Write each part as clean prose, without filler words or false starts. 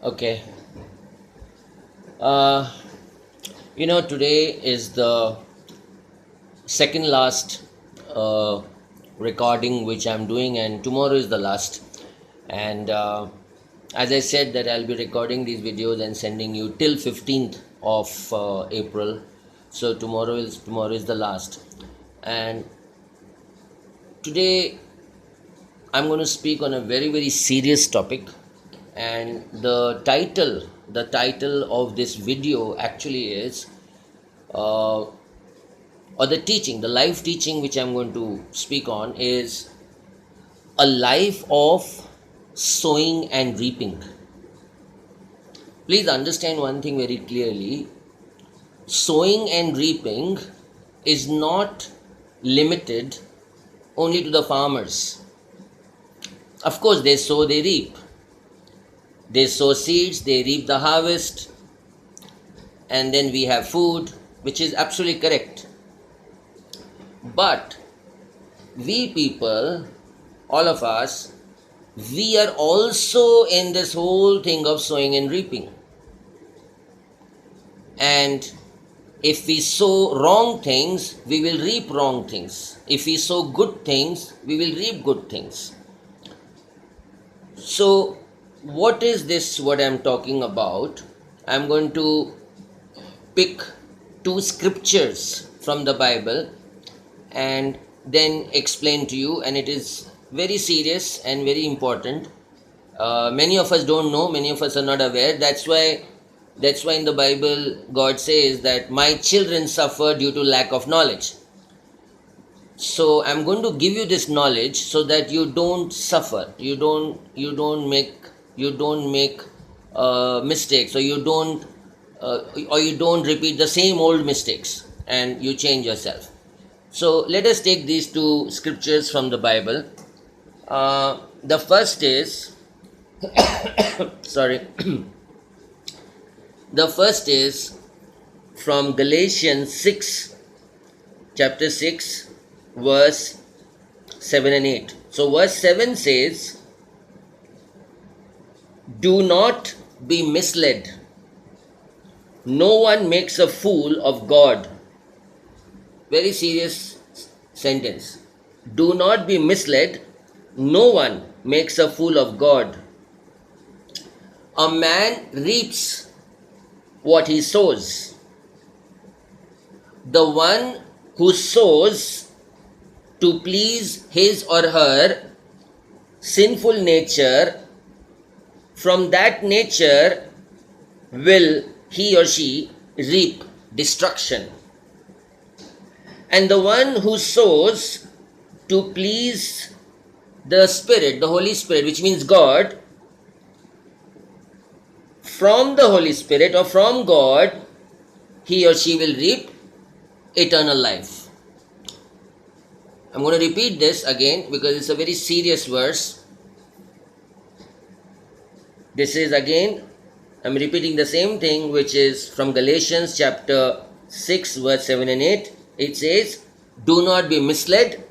Okay. Uh, Today is the second last uh, recording which I'm doing, and tomorrow is the last. And as I said, that I'll be recording these videos and sending you till 15th of April. So tomorrow is the last. And today I'm going to speak on a very serious topic, and the title of this video actually is uh, or the life teaching which I'm going to speak on is a life of sowing and reaping. Please understand one thing very clearly: sowing and reaping is not limited only to the farmers. Of course, they sow, they reap. They sow seeds, they reap the harvest, and then we have food, which is absolutely correct. But we people, all of us, we are also in this whole thing of sowing and reaping. And if we sow wrong things, we will reap wrong things. If we sow good things, we will reap good things. So, what is this what I'm talking about? I'm going to pick two scriptures from the Bible and then explain to you, and it is very serious and very important. Many of us don't know, many of us are not aware. That's why in the Bible God says that my children suffer due to lack of knowledge. So I'm going to give you this knowledge so that you don't suffer, you don't make mistakes, or you don't repeat the same old mistakes, and you change yourself. So let us take these two scriptures from the Bible. The first is, sorry, the first is from Galatians 6, chapter 6, verse 7 and 8. So, verse 7 says, "Do not be misled. No one makes a fool of God." Very serious sentence. Do not be misled. No one makes a fool of God. A man reaps what he sows. The one who sows to please his or her sinful nature, from that nature will he or she reap destruction. And the one who sows to please the Spirit, the Holy Spirit, which means God, from the Holy Spirit or from God, he or she will reap eternal life. I'm going to repeat this again because it's a very serious verse. This is again, I'm repeating the same thing, which is from Galatians chapter 6, verse 7 and 8. It says, "Do not be misled.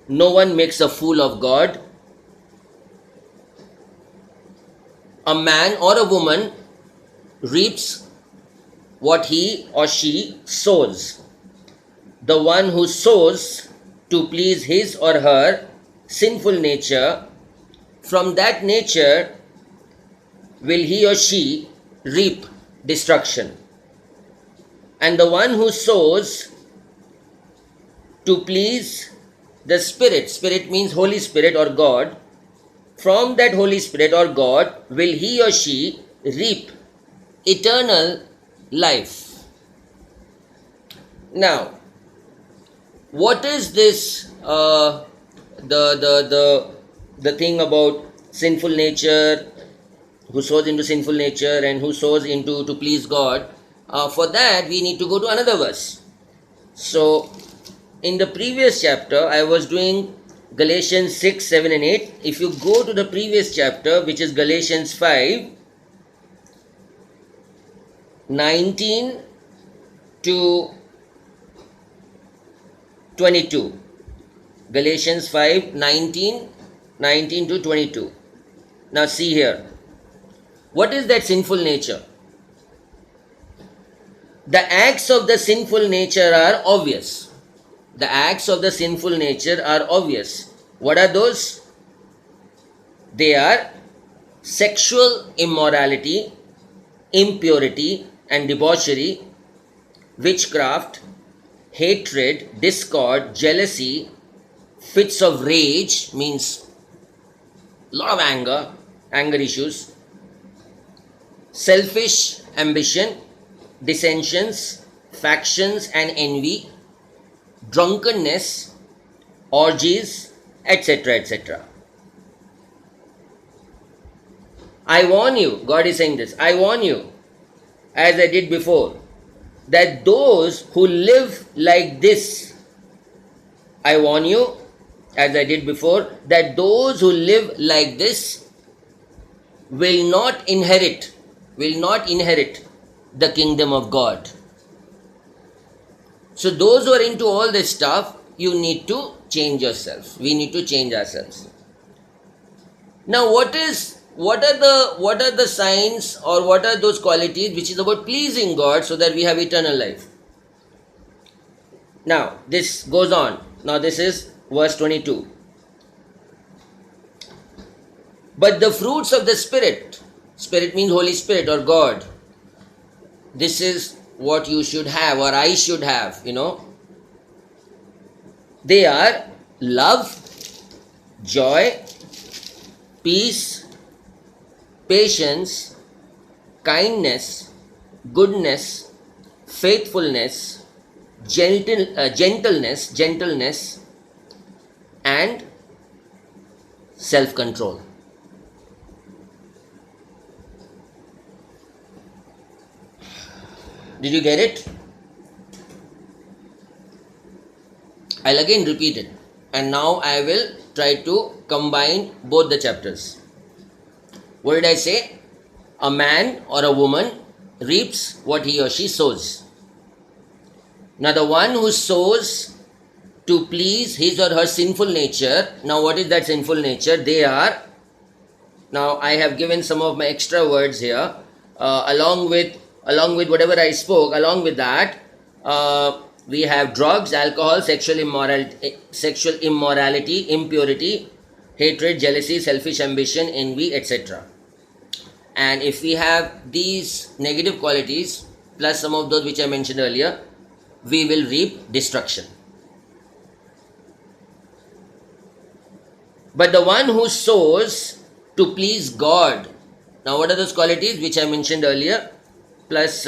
No one makes a fool of God. A man or a woman reaps what he or she sows. The one who sows to please his or her sinful nature, from that nature will he or she reap destruction. And the one who sows to please the Spirit," Spirit means Holy Spirit or God, "from that Holy Spirit or God will he or she reap eternal life." Now, what is this? The thing about sinful nature, who sows into sinful nature and who sows into to please God. For that, we need to go to another verse. So, in the previous chapter, I was doing Galatians 6, 7 and 8. If you go to the previous chapter, which is Galatians 5, 19 to 22. Galatians 5, 19 to 22. Now see here. What is that sinful nature? The acts of the sinful nature are obvious. The acts of the sinful nature are obvious. What are those? They are sexual immorality, impurity and debauchery, witchcraft, hatred, discord, jealousy, fits of rage, means a lot of anger issues, selfish ambition, dissensions, factions and envy, drunkenness, orgies, etc. etc. I warn you, God is saying this, I warn you, as I did before, that those who live like this, I warn you, as I did before, that those who live like this will not inherit the kingdom of God. So those who are into all this stuff, you need to change yourself. We need to change ourselves. Now what are the signs, or what are those qualities which is about pleasing God so that we have eternal life? Now this goes on. Now this is verse 22. But the fruits of the Spirit, Spirit means Holy Spirit or God, this is what you should have, or I should have, They are love, joy, peace, patience, kindness, goodness, faithfulness, gentleness, and self-control. Did you get it? I'll again repeat it, and now I will try to combine both the chapters. What did I say? A man or a woman reaps what he or she sows. Now the one who sows to please his or her sinful nature, now what is that sinful nature? They are, now I have given some of my extra words here, along with whatever I spoke, along with that, we have drugs, alcohol, sexual immorality, impurity, hatred, jealousy, selfish ambition, envy, etc. And if we have these negative qualities, plus some of those which I mentioned earlier, we will reap destruction. But the one who sows to please God, now what are those qualities which I mentioned earlier? Plus,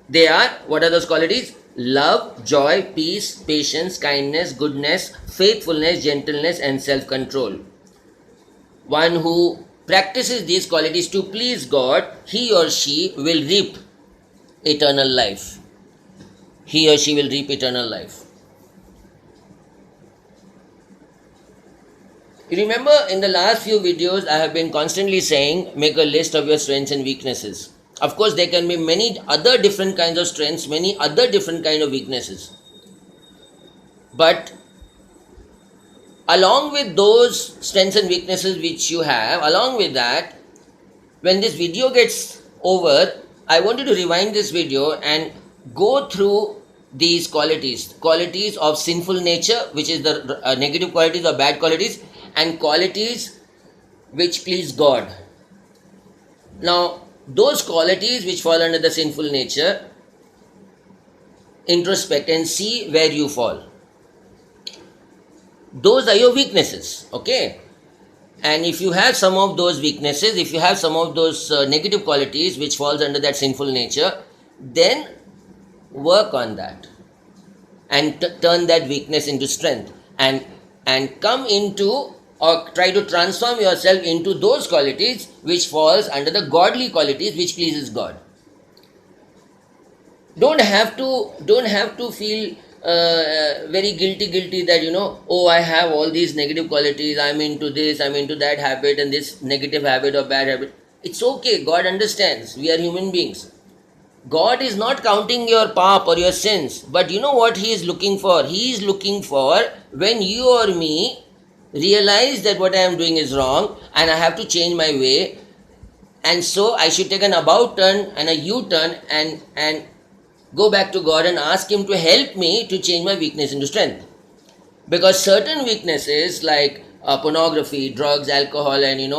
they are, what are those qualities? Love, joy, peace, patience, kindness, goodness, faithfulness, gentleness, and self-control. One who practices these qualities to please God, he or she will reap eternal life. He or she will reap eternal life. You remember in the last few videos I have been constantly saying, make a list of your strengths and weaknesses. Of course, there can be many other different kinds of strengths, many other different kind of weaknesses. But along with those strengths and weaknesses which you have, along with that, when this video gets over, I want you to rewind this video and go through these qualities of sinful nature, which is the negative qualities or bad qualities, and qualities which please God. Now, those qualities which fall under the sinful nature, introspect and see where you fall. Those are your weaknesses, okay? And if you have some of those weaknesses, if you have some of those negative qualities which falls under that sinful nature, then work on that and turn that weakness into strength, and come into, or try to transform yourself into those qualities which falls under the godly qualities which pleases God. Don't have to feel very guilty that oh, I have all these negative qualities, I'm into this, I'm into that habit, and this negative habit or bad habit. It's okay, God understands, we are human beings. God is not counting your pap or your sins, but you know what He is looking for? He is looking for when you or me realize that what I am doing is wrong and I have to change my way, and so I should take an about turn and a U-turn and go back to God and ask Him to help me to change my weakness into strength. Because certain weaknesses like pornography, drugs, alcohol, and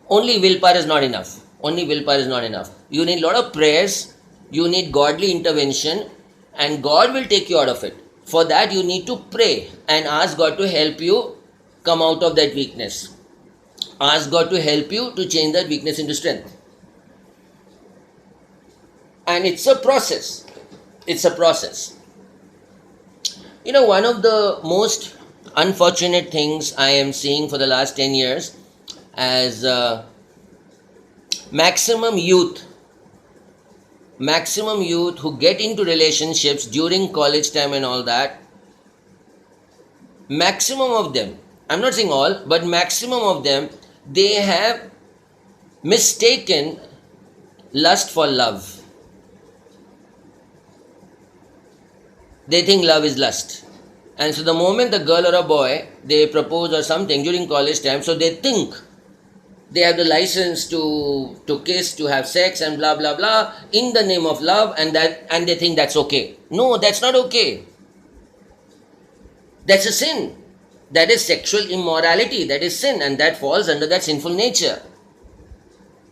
only willpower is not enough. Only willpower is not enough. You need a lot of prayers, you need godly intervention, and God will take you out of it. For that, you need to pray and ask God to help you come out of that weakness. Ask God to help you to change that weakness into strength. And it's a process. It's a process. One of the most unfortunate things I am seeing for the last 10 years as maximum youth who get into relationships during college time and all that, maximum of them, I'm not saying all, but maximum of them, they have mistaken lust for love. They think love is lust. And so the moment a girl or a boy, they propose or something during college time, so they think they have the license to kiss, to have sex and blah blah blah in the name of love, and they think that's okay. No, that's not okay. That's a sin. That is sexual immorality. That is sin, and that falls under that sinful nature,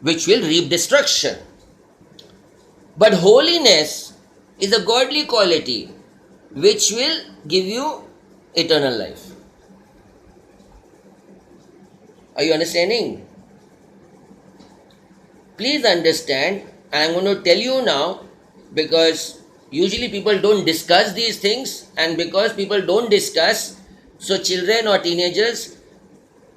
which will reap destruction. But holiness is a godly quality which will give you eternal life. Are you understanding? Please understand, and I'm going to tell you now, because usually people don't discuss these things, and because people don't discuss, so children or teenagers,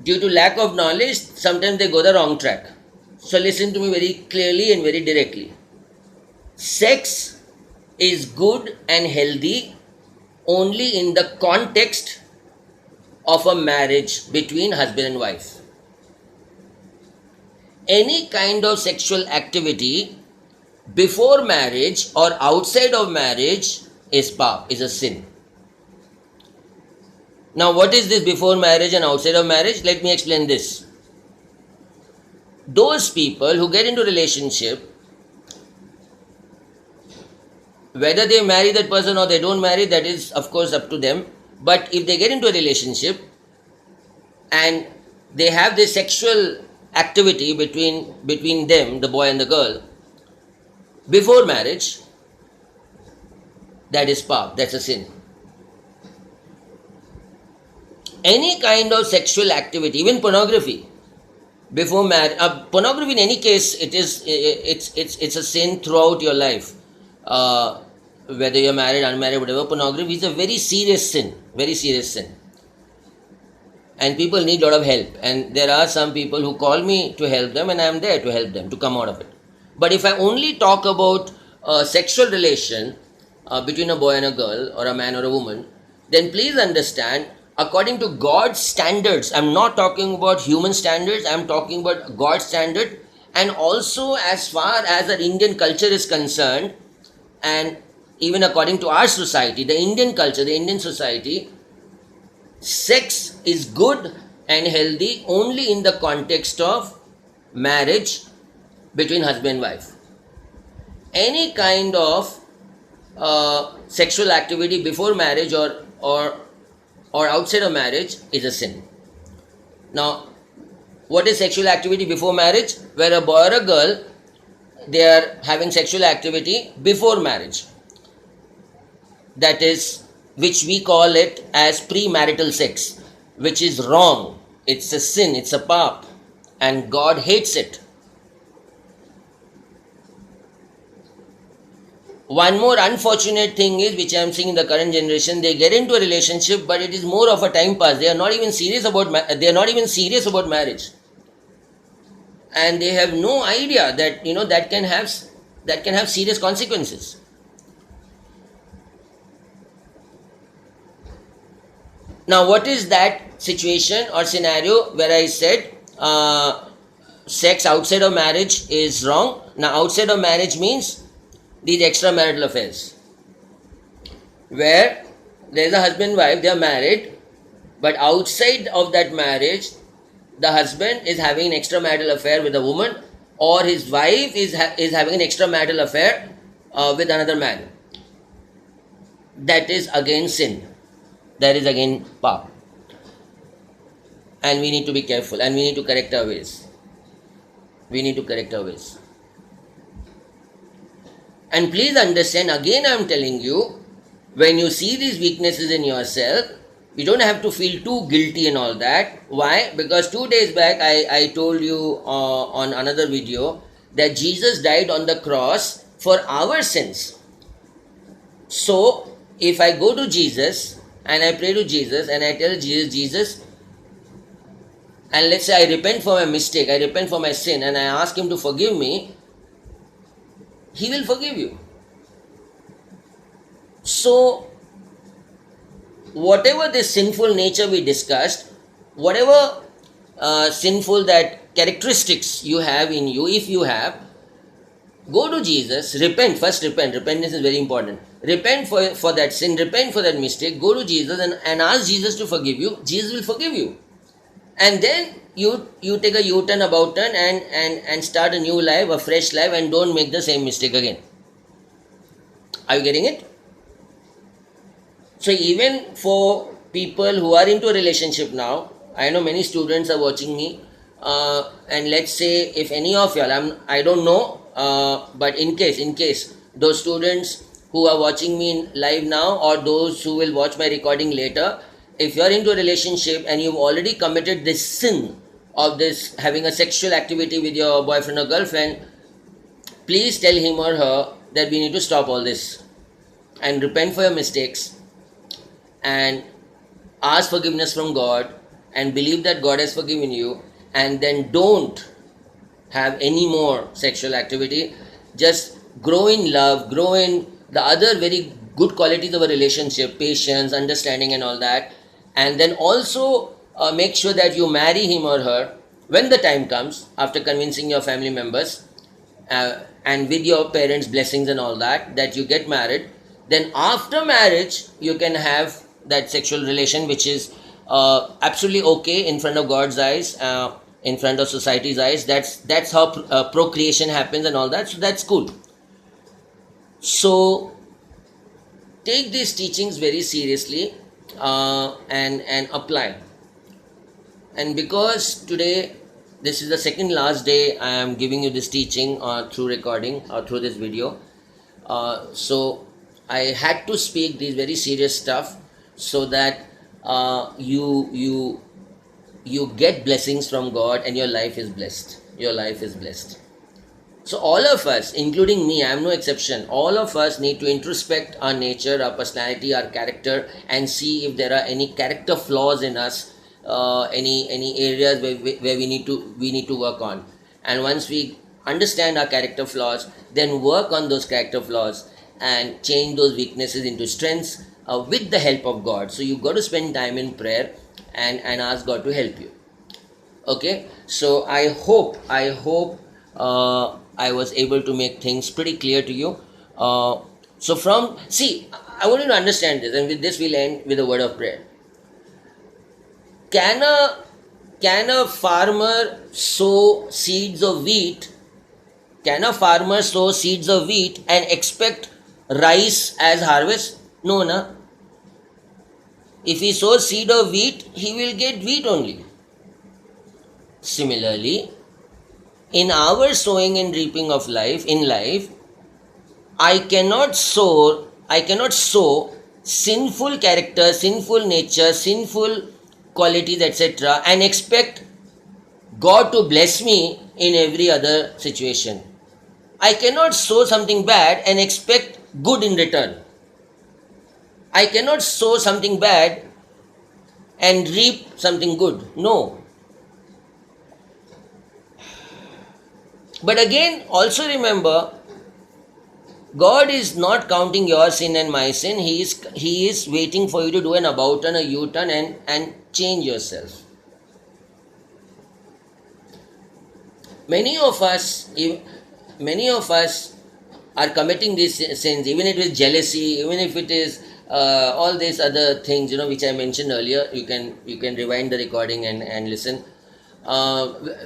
due to lack of knowledge, sometimes they go the wrong track. So listen to me very clearly and very directly. Sex is good and healthy only in the context of a marriage between husband and wife. Any kind of sexual activity before marriage or outside of marriage is pap, is a sin. Now, what is this before marriage and outside of marriage? Let me explain this. Those people who get into relationship, whether they marry that person or they don't marry, that is of course up to them. But if they get into a relationship and they have this sexual activity between them, the boy and the girl, before marriage, that is pap, that's a sin. Any kind of sexual activity, even pornography, before marriage, pornography in any case, it's a sin throughout your life. Whether you're married, unmarried, whatever, pornography is a very serious sin, very serious sin. And people need a lot of help. And there are some people who call me to help them, and I am there to help them to come out of it. But if I only talk about a sexual relation between a boy and a girl, or a man or a woman, then please understand, according to God's standards, I'm not talking about human standards, I'm talking about God's standard, and also as far as our Indian culture is concerned, and even according to our society, the Indian culture, the Indian society, sex is good and healthy only in the context of marriage between husband and wife. Any kind of sexual activity before marriage or outside of marriage is a sin. Now, what is sexual activity before marriage? Where a boy or a girl, they are having sexual activity before marriage. That is, which we call it as premarital sex, which is wrong. It's a sin, it's a pap, and God hates it. One more unfortunate thing is, which I am seeing in the current generation, they get into a relationship, but it is more of a time pass. They are not even serious about marriage, and they have no idea that that can have serious consequences. Now, what is that situation or scenario where I said sex outside of marriage is wrong? Now, outside of marriage means these extramarital affairs, where there is a husband and wife, they are married, But outside of that marriage, the husband is having an extramarital affair with a woman, or his wife is having an extramarital affair with another man. That is again sin. That is again pap. And we need to be careful, and we need to correct our ways. We need to correct our ways. And please understand, again I am telling you, when you see these weaknesses in yourself, you don't have to feel too guilty and all that. Why? Because 2 days back I told you on another video that Jesus died on the cross for our sins. So if I go to Jesus and I pray to Jesus and I tell Jesus, and let's say I repent for my mistake, I repent for my sin, and I ask him to forgive me, he will forgive you. So whatever this sinful nature we discussed, whatever sinful that characteristics you have in you, if you have, go to Jesus, repent, first repent. Repentance is very important. Repent for that sin, repent for that mistake, go to Jesus and ask Jesus to forgive you. Jesus will forgive you. And then you take a U-turn, about turn, and start a new life, a fresh life, and don't make the same mistake again. Are you getting it? So even for people who are into a relationship now, I know many students are watching me, and let's say if any of y'all, I don't know, but in case those students who are watching me live now, or those who will watch my recording later, if you are into a relationship and you've already committed this sin of this having a sexual activity with your boyfriend or girlfriend, please tell him or her that we need to stop all this and repent for your mistakes and ask forgiveness from God and believe that God has forgiven you, and then don't have any more sexual activity. Just grow in love, grow in the other very good qualities of a relationship, patience, understanding and all that. And then also make sure that you marry him or her when the time comes, after convincing your family members and with your parents' blessings and all that, that you get married. Then after marriage, you can have that sexual relation, which is absolutely okay in front of God's eyes, in front of society's eyes. That's how procreation happens and all that. So that's cool. So take these teachings very seriously and apply. And because today this is the second last day I am giving you this teaching through recording or through this video, so I had to speak these very serious stuff so that you get blessings from God and your life is blessed. Your life is blessed. So all of us, including me, I am no exception, all of us need to introspect our nature, our personality, our character, and see if there are any character flaws in us, any areas where we need to work on. And once we understand our character flaws, then work on those character flaws and change those weaknesses into strengths with the help of God. So you've got to spend time in prayer and ask God to help you. Okay, so I hope I was able to make things pretty clear to you. I want you to understand this, and with this we'll end with a word of prayer. Can a farmer sow seeds of wheat? Can a farmer sow seeds of wheat and expect rice as harvest? No, na. If he sows seed of wheat, he will get wheat only. Similarly, in our sowing and reaping of life, in life, I cannot sow sinful character, sinful nature, sinful qualities, etc., and expect God to bless me in every other situation. I cannot sow something bad and expect good in return. I cannot sow something bad and reap something good. No. But again, also remember, God is not counting your sin and my sin. He is waiting for you to do an about turn, a U-turn, and change yourself. Many of us are committing these sins, even if it is jealousy, even if it is all these other things, which I mentioned earlier. You can rewind the recording and listen.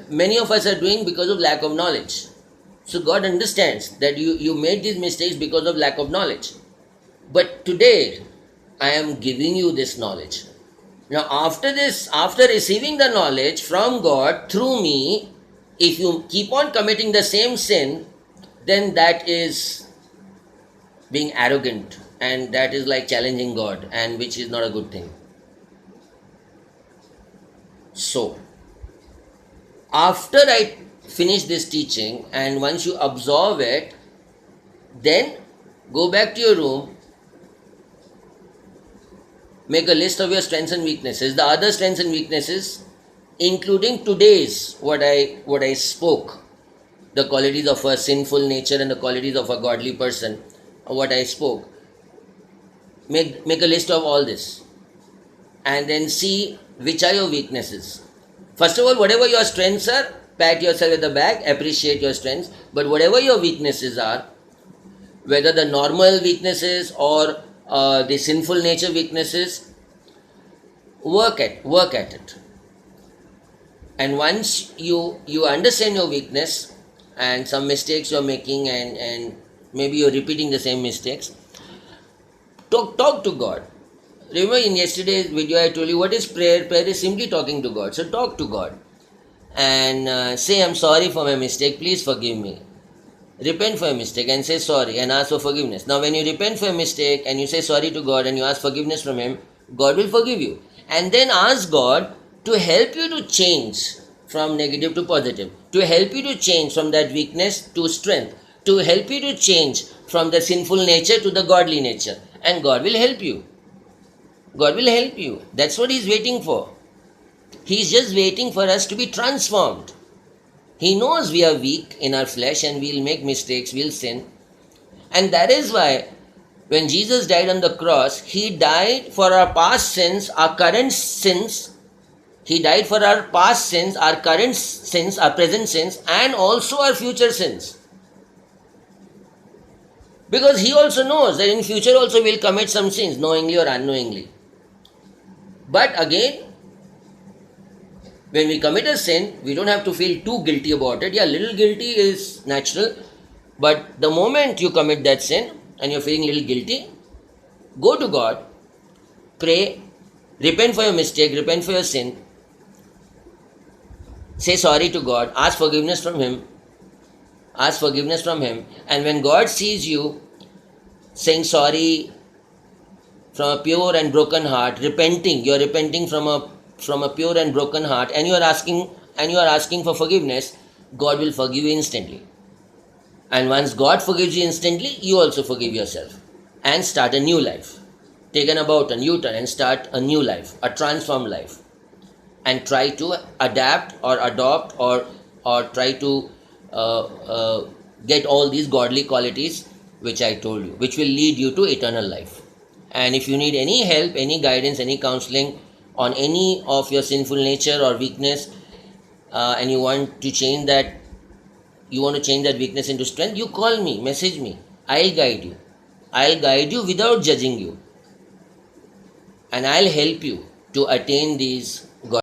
Many of us are doing because of lack of knowledge. So God understands that you made these mistakes because of lack of knowledge. But today, I am giving you this knowledge. Now, after this, after receiving the knowledge from God through me, if you keep on committing the same sin, then that is being arrogant, and that is like challenging God, and which is not a good thing. So, after I finish this teaching, and once you absorb it, then go back to your room, make a list of your strengths and weaknesses, the other strengths and weaknesses, including today's what I spoke, the qualities of a sinful nature and the qualities of a godly person, what I spoke. Make a list of all this, and then see which are your weaknesses. First of all, whatever your strengths are, pat yourself at the back, appreciate your strengths. But whatever your weaknesses are, whether the normal weaknesses or the sinful nature weaknesses, work at it. And once you understand your weakness and some mistakes you're making, and maybe you're repeating the same mistakes, talk to God. Remember in yesterday's video I told you what is prayer. Prayer is simply talking to God. So talk to God and say, I'm sorry for my mistake, please forgive me. Repent for a mistake and say sorry and ask for forgiveness. Now when you repent for a mistake and you say sorry to God and you ask forgiveness from Him, God will forgive you. And then ask God to help you to change from negative to positive, to help you to change from that weakness to strength, to help you to change from the sinful nature to the godly nature. And God will help you. God will help you. That's what He's waiting for. He's just waiting for us to be transformed. He knows we are weak in our flesh and we'll make mistakes, we'll sin. And that is why when Jesus died on the cross, He died for our past sins, our current sins. He died for our past sins, our current sins, our present sins, and also our future sins. Because He also knows that in future also we'll commit some sins, knowingly or unknowingly. But again, when we commit a sin, we don't have to feel too guilty about it. Yeah, little guilty is natural. But the moment you commit that sin and you're feeling a little guilty, go to God, pray, repent for your mistake, repent for your sin, say sorry to God, ask forgiveness from Him. Ask forgiveness from Him. And when God sees you saying sorry from a pure and broken heart, you're repenting from a pure and broken heart, and you are asking for forgiveness, God will forgive you instantly. And once God forgives you instantly, you also forgive yourself and start a new life. Take an about a U-turn and start a new life, a transformed life, and try to adapt or adopt or try to get all these godly qualities which I told you, which will lead you to eternal life. And if you need any help, any guidance, any counseling on any of your sinful nature or weakness, and you want to change that weakness into strength, you call me, message me. I'll guide you without judging you, and I'll help you to attain these